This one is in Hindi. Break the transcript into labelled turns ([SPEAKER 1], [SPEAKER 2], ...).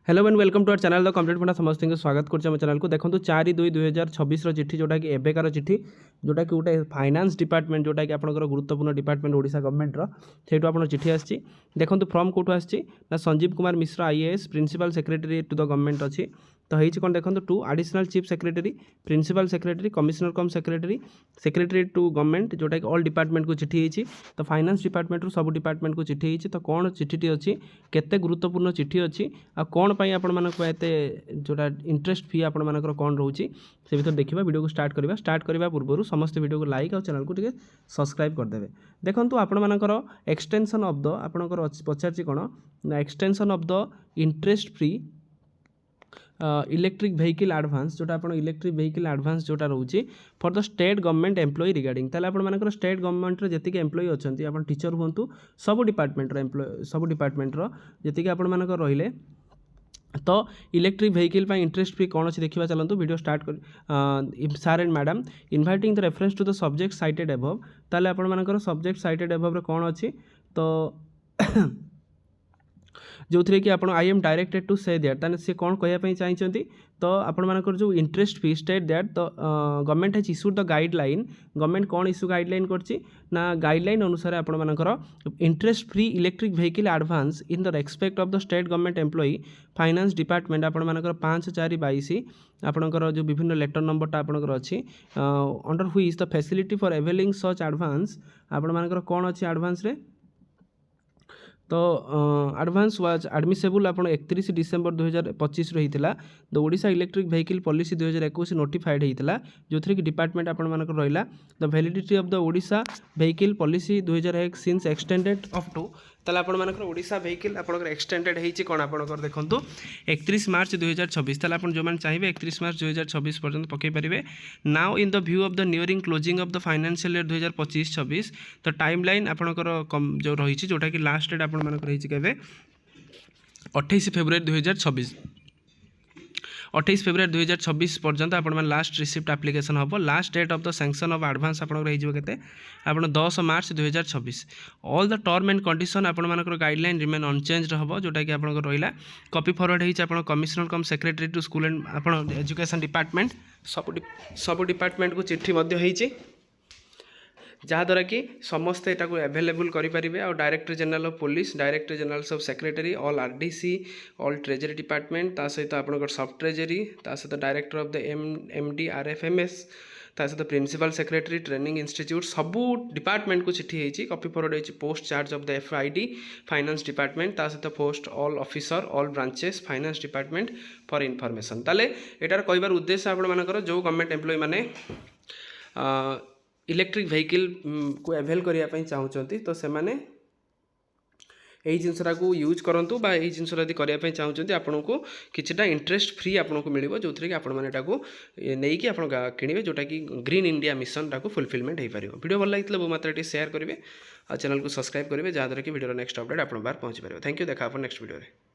[SPEAKER 1] Hello and welcome to our channel the complete funda समस्त स्वागत करछे हम चैनल को देखो 4/2/2026 चिट्ठी जोटा कि एबेकार चिट्ठी जोटा कि गोटे फाइनान्स डिपार्टमेंट जोटा कि आपनकर गुरुत्वपूर्ण डिपार्टमेंट ओडिशा गवर्नमेंट सेठू आपन चिट्ठी आछि देखो फ्रॉम कोठू आछि ना Sanjeev Kumar Mishra IAS principal secretary to the government अच्छी तो होती कौन देखो to additional chief secretary principal secretary commissioner cum secretary secretary to government जोटा कि ऑल डिपार्टमेंट को चिट्ठी होती तो फाइनान्स डिपार्टमेंट रू सब डिपार्टमेंट को चिट्ठी होती तो कौन चिट्ठी अच्छी केते गुरुत्वपूर्ण चिट्ठी अच्छी आ कौन आपते जोटा इंटरेस्ट फी आपर कौन रोचे से भर देखा वीडियो को स्टार्ट करने पूर्व समस्त वीडियो को लाइक और चैनल को टे सब्सक्राइब करदे देखो आपर एक्सटेंशन ऑफ द आपंकर पचार कौन extension of the interest free electric vehicle advance जोटा आप इलेक्ट्रिक व्हीकल एडवांस जोटा रोचे for the state government employ regarding ताले आपन स्टेट गवर्नमेंट जी एम्प्लॉय अच्छा आप टीचर हूँ सब डिपार्टमेंट एम्प्लॉय सब डिपार्टमेंट जी आपण रहिले तो इलेक्ट्रिक व्हीकल इंटरेस्ट फी कौन अच्छी देखा चलते वीडियो स्टार्ट कर sir and madam inviting the reference to the subject cited above ताले आपण सब्जेक्ट साइटेड एबव कौन अच्छी तो जो थी कि आप I am directed to say that ताने सी कौन कहवाई चाहिए तो आपर जो इंटरेस्ट फी स्टेट दैट तो government has issued the guideline government कौन इश्यू गाइडलाइन करछि ना गाइडलाइन अनुसार आपर interest free electric vehicle advance in the respect of the state government employ finance department आपर 5/4/22 आपणकर जो विभिन्न लेटर नंबरटा आपणकर अच्छी under which the facility for availing such advance आपर कौन अच्छी एडवांस रे तो एडवांस वाज एडमिसेबल आप 31 डिसेम्बर 2025 रही the Odisha electric vehicle policy 2021 notified होता जो थी कि डिपार्टमेंट आप रहा the validity of the Odisha vehicle policy 2001 since extended up to ताला आपर ओडिशा व्हीकल आपर एक्सटेंडेड होती कौन आपर देखो 31 मार्च 2026 ताला जो मैंने चाहिए 31 मार्च 2026 पर्यंत पकई पारे now in the view of the nearing closing of the financial year 2025-26 तो टाइम लाइन आपणकर जो रही जोटा कि लास्ट डेट आपंकर के 28 फेब्रुआरी 2026 28 फेब्रुआरी 2026 पर्यंत आप लास्ट रिसिप्ट एप्लिकेशन हम last date of the sanction of advance आपके आप 10 March 2026 all the term and condition आपर गाइडलाइन रिमेन अनचेंज हम जोटा कि आप रहा कॉपी फॉरवर्ड होती commissioner cum secretary to school and आप एजुकेशन डिपार्टमेंट सब डिपार्टमेंट को चिट्ठी होती जहाँद्वारा कि समस्ते यहाँ एभेलेबल करेंगे और director general of police director general of secretary all RDC all treasury department ता सहित आपंकर सब ट्रेजरी ता सहित डायरेक्टर ऑफ द एमडी आरएफएमएस ता सहित प्रिंसिपल सेक्रेटरी ट्रेनिंग इंस्टीट्यूट सबू डिपार्टमेंट को चिट्ठी होती कॉपी फॉरवर्ड होती post charge of the एफआईडी finance department ता सहित post all officer all branches finance department for information ताले एटार कहबार उद्देश्य आपंकर जो गवर्नमेंट एम्प्लॉय मैंने इलेक्ट्रिक व्हीकल को एवेल करने चाहते तो से मैंने यही जिनसा को यूज करूँ यही जिनस करने चाहते आपन को किछटा इंटरेस्ट फ्री आपको मिले जो थी कि नहीं कि किणवे जोटा कि ग्रीन इंडिया मिशन टाक फुलफिलमेंट हो पार वीडियो भल लगी बहुत मात्रा शेयर करेंगे और चैनल को सब्सक्राइब करेंगे जहाँद्वारा कि वीडियो नेक्स्ट अपडेट आप पहुँची पारे थैंक यू देखा नेक्स्ट वीडियो।